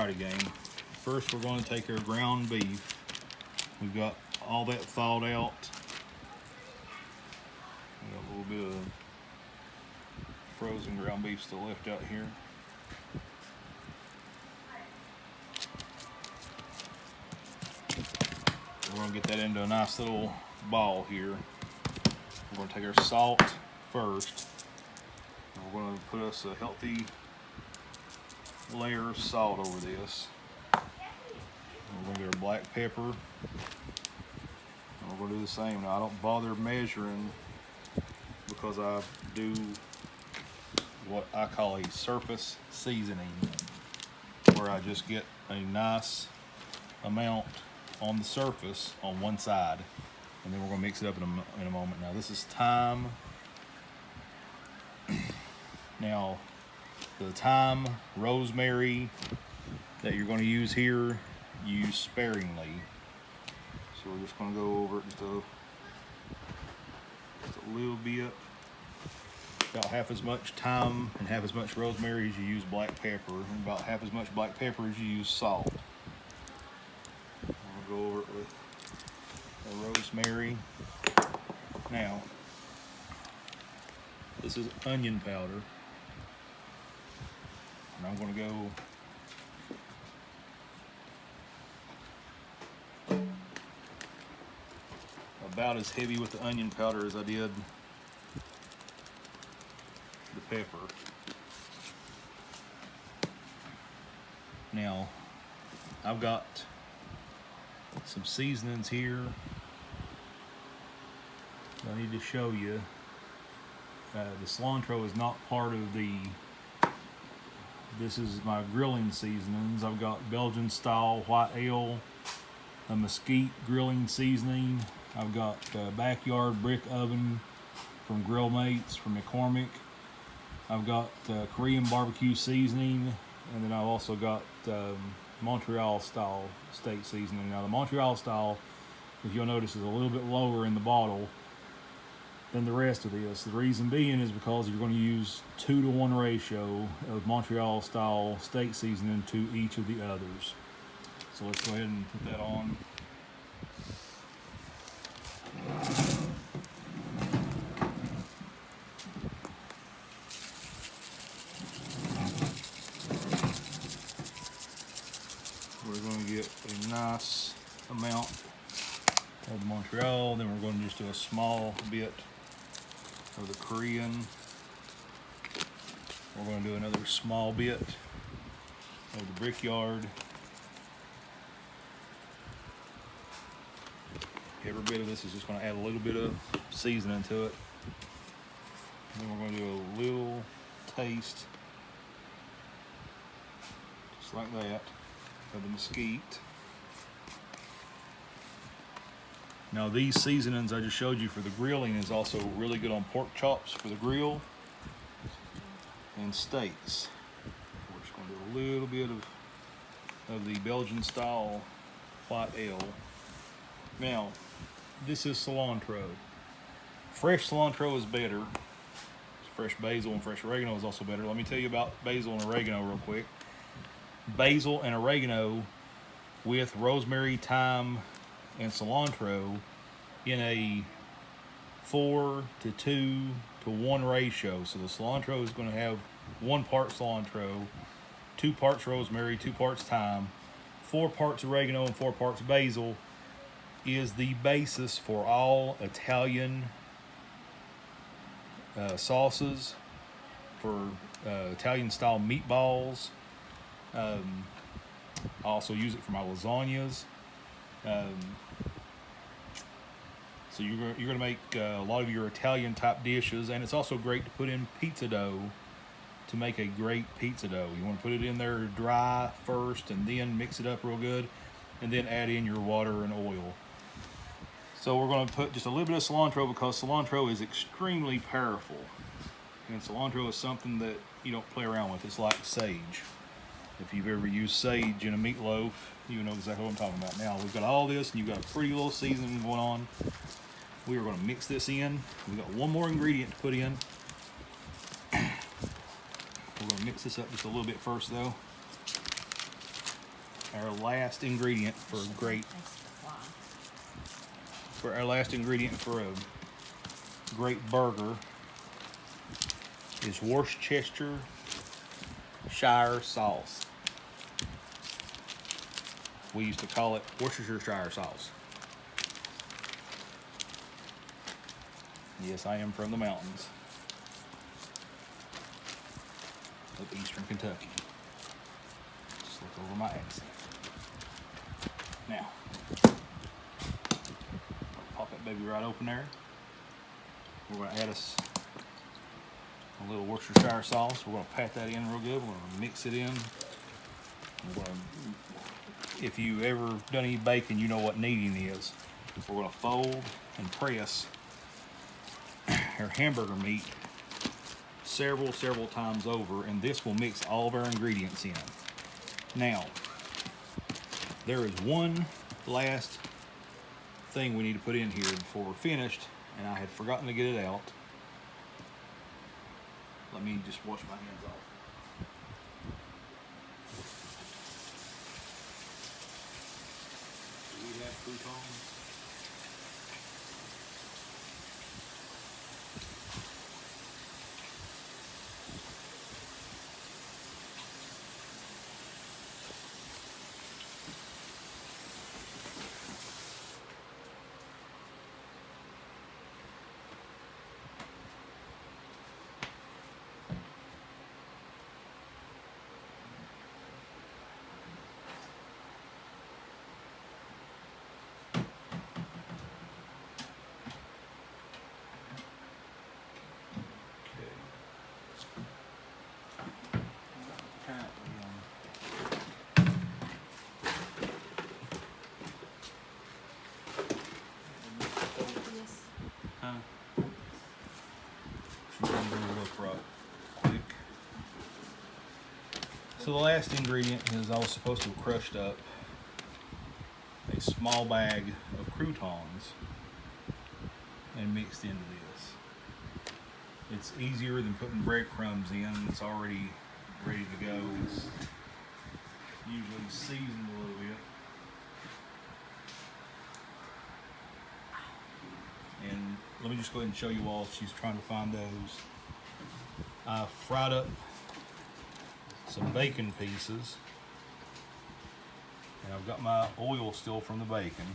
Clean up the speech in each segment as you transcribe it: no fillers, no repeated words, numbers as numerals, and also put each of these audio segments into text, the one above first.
Alrighty, gang. First, we're going to take our ground beef. We've got all that thawed out. We got a little bit of frozen ground beef still left out here. We're going to get that into a nice little ball here. We're going to take our salt first. And we're going to put us a healthy layer of salt over this. And we're going to get our black pepper. And we're going to do the same. Now, I don't bother measuring because I do what I call a surface seasoning, where I just get a nice amount on the surface on one side, and then we're going to mix it up in a moment. Now, this is thyme. Now, the thyme, rosemary that you're going to use here, use sparingly. So we're just going to go over it just a little bit. About half as much thyme and half as much rosemary as you use black pepper, and about half as much black pepper as you use salt. I'll go over it with the rosemary. Now, this is onion powder, and I'm going to go about as heavy with the onion powder as I did the pepper. Now, I've got some seasonings here I need to show you. The cilantro is not part of this is my grilling seasonings. I've got Belgian style white ale, a mesquite grilling seasoning. I've got backyard brick oven from Grill Mates from McCormick. I've got Korean barbecue seasoning, and then I've also got Montreal style steak seasoning. Now the Montreal style, if you'll notice, is a little bit lower in the bottle than the rest of this. The reason being is because you're going to use 2-to-1 ratio of Montreal style steak seasoning to each of the others. So let's go ahead and put that on. We're going to get a nice amount of the Montreal, then we're going to just do a small bit of the Korean. We're going to do another small bit of the Brickyard. Every bit of this is just going to add a little bit of seasoning to it. And then we're going to do a little taste, just like that, of the mesquite. Now these seasonings I just showed you for the grilling is also really good on pork chops for the grill and steaks. We're just going to do a little bit of the Belgian style white ale. Now, this is cilantro. Fresh cilantro is better. Fresh basil and fresh oregano is also better. Let me tell you about basil and oregano real quick. Basil and oregano with rosemary, thyme, and cilantro in a 4-to-2-to-1 ratio. So the cilantro is going to have 1 part cilantro, 2 parts rosemary, 2 parts thyme, 4 parts oregano, and 4 parts basil is the basis for all Italian sauces, for Italian style meatballs. I also use it for my lasagnas. So you're going to make a lot of your Italian type dishes, and it's also great to put in pizza dough to make a great pizza dough. You want to put it in there dry first and then mix it up real good, and then add in your water and oil. So we're going to put just a little bit of cilantro because cilantro is extremely powerful, and cilantro is something that you don't play around with. It's like sage. If you've ever used sage in a meatloaf, you know exactly what I'm talking about. Now we've got all this, and you've got a pretty little seasoning going on. We are going to mix this in. We've got one more ingredient to put in. We're going to mix this up just a little bit first, though. our last ingredient for a great burger is Worcestershire sauce. We used to call it Worcestershire sauce. Yes, I am from the mountains of eastern Kentucky. Just look over my accent. Now, pop that baby right open there. We're going to add us a little Worcestershire sauce. We're going to pat that in real good. We're going to mix it in. If you ever done any baking, you know what kneading is. We're going to fold and press our hamburger meat several times over, and this will mix all of our ingredients in. Now, there is one last thing we need to put in here before we're finished, and I had forgotten to get it out. Let me just wash my hands off. Do we have croutons? So the last ingredient is I was supposed to have crushed up a small bag of croutons and mixed into this. It's easier than putting breadcrumbs in. It's already ready to go. It's usually seasoned a little bit. And let me just go ahead and show you all. She's trying to find those. I fried up some bacon pieces, and I've got my oil still from the bacon.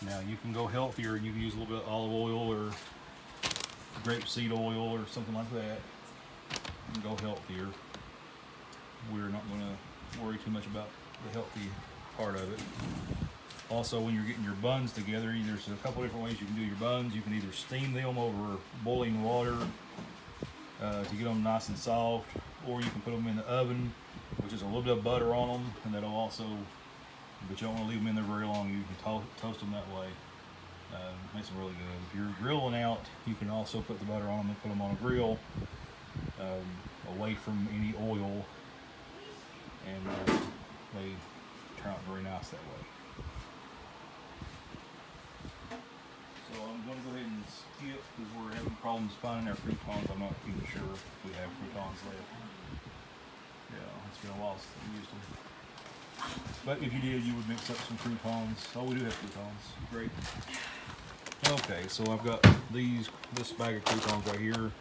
Now you can go healthier and you can use a little bit of olive oil or grapeseed oil or something like that. You can go healthier. We're not going to worry too much about the healthy part of it. Also, when you're getting your buns together, there's a couple different ways you can do your buns. You can either steam them over boiling water to get them nice and soft, or you can put them in the oven with just a little bit of butter on them, and that'll also, but you don't want to leave them in there very long. You can toast them that way. Makes them really good. If you're grilling out, you can also put the butter on them and put them on a grill away from any oil, and they turn out very nice that way. So I'm going to go ahead and skip because we're having problems finding our croutons. I'm not even sure if we have croutons left. Yeah, it's been a while since we used them. But if you did, you would mix up some croutons. Oh, we do have croutons. Great. Okay, so I've got this bag of croutons right here.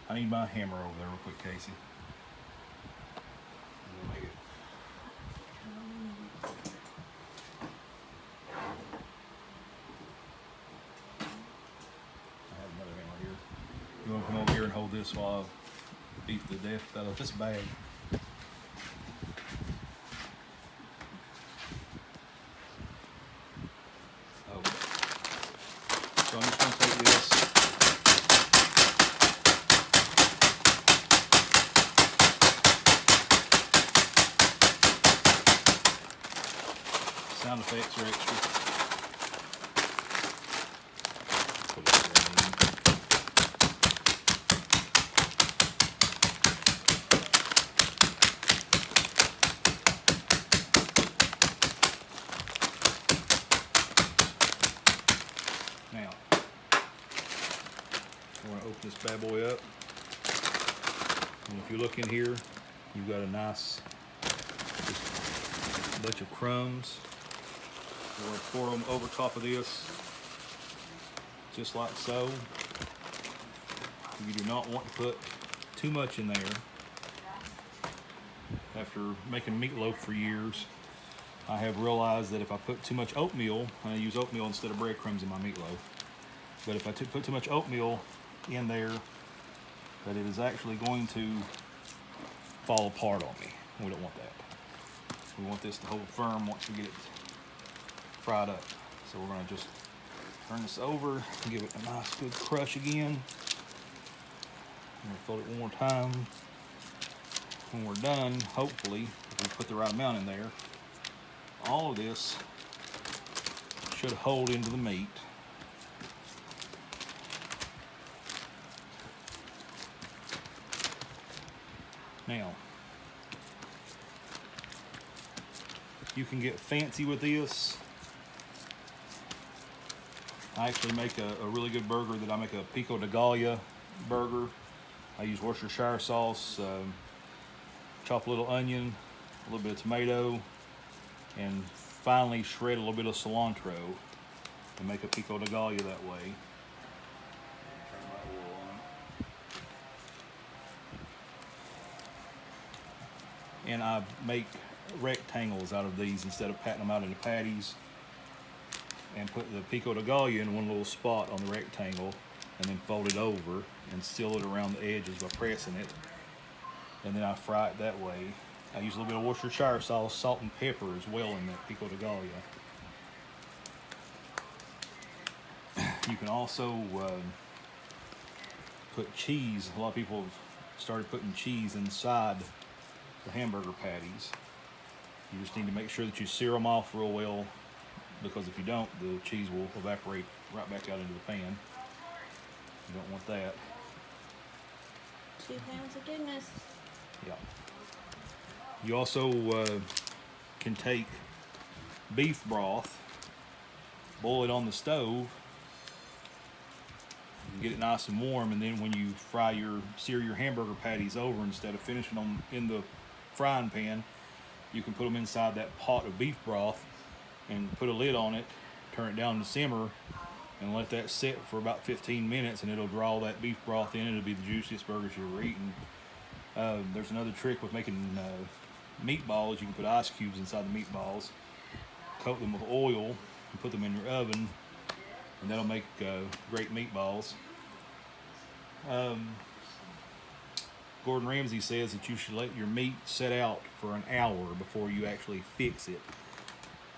I need my hammer over there real quick, Casey. We'll make it. You want to come over here and hold this while I beat the death out of this bag? Okay. So I'm just going to take this. Sound effects are extra. Now, I want to open this bad boy up, and if you look in here, you've got a nice bunch of crumbs. We're going to pour them over top of this, just like so. You do not want to put too much in there. After making meatloaf for years, I have realized that if I put too much oatmeal, and I use oatmeal instead of breadcrumbs in my meatloaf, but if I put too much oatmeal in there, that it is actually going to fall apart on me. We don't want that. We want this to hold firm once we get it fried up. So we're going to just turn this over and give it a nice good crush again. I'm going to fold it one more time. When we're done, hopefully, if we put the right amount in there, all of this should hold into the meat. Now, you can get fancy with this. I actually make a really good burger that I make a pico de gallo burger. I use Worcestershire sauce, chop a little onion, a little bit of tomato, and finally shred a little bit of cilantro and make a pico de gallo that way. And I make rectangles out of these instead of patting them out into patties, and put the pico de gallo in one little spot on the rectangle and then fold it over and seal it around the edges by pressing it, and then I fry it that way. I use a little bit of Worcestershire sauce, salt and pepper as well in that pico de gallo. You can also put cheese. A lot of people have started putting cheese inside the hamburger patties. You just need to make sure that you sear them off real well, because if you don't, the cheese will evaporate right back out into the pan. You don't want that. 2 pounds of goodness. Yeah. You also can take beef broth, boil it on the stove, and get it nice and warm, and then when you sear your hamburger patties over, instead of finishing them in the frying pan, you can put them inside that pot of beef broth and put a lid on it, turn it down to simmer, and let that sit for about 15 minutes, and it'll draw that beef broth in. It'll be the juiciest burgers you've ever eaten. There's another trick with making meatballs. You can put ice cubes inside the meatballs, coat them with oil, and put them in your oven, and that'll make great meatballs. Gordon Ramsay says that you should let your meat set out for an hour before you actually fix it,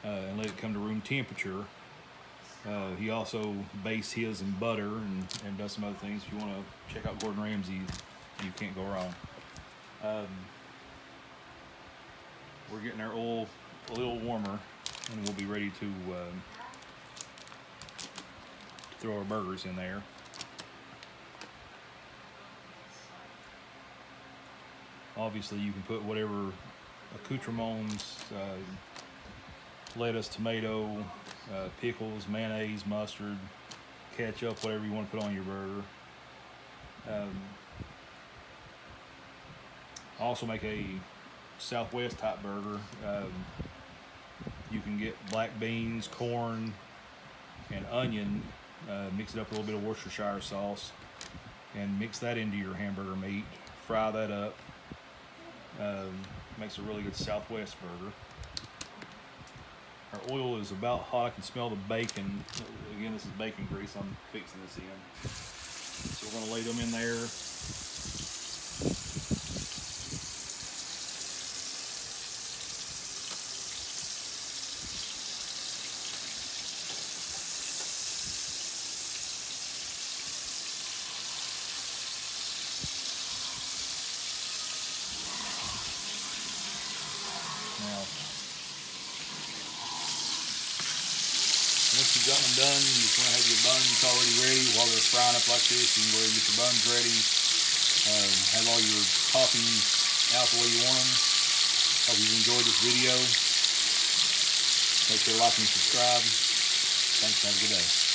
and let it come to room temperature. He also bastes his in butter and does some other things. If you want to check out Gordon Ramsay, you can't go wrong. We're getting our oil a little warmer, and we'll be ready to throw our burgers in there. Obviously, you can put whatever accoutrements, lettuce, tomato, pickles, mayonnaise, mustard, ketchup, whatever you want to put on your burger. I also make a Southwest type burger. You can get black beans, corn, and onion, mix it up with a little bit of Worcestershire sauce, and mix that into your hamburger meat. Fry that up. Makes a really good Southwest burger. Our oil is about hot. I can smell the bacon. Again, this is bacon grease I'm fixing this in. So we're going to lay them in there. Now, once you've got them done, you just want to have your buns already ready. While they're frying up like this, you can go ahead and get your buns ready. Have all your toppings out the way you want them. Hope you've enjoyed this video. Make sure to like and subscribe. Thanks, have a good day.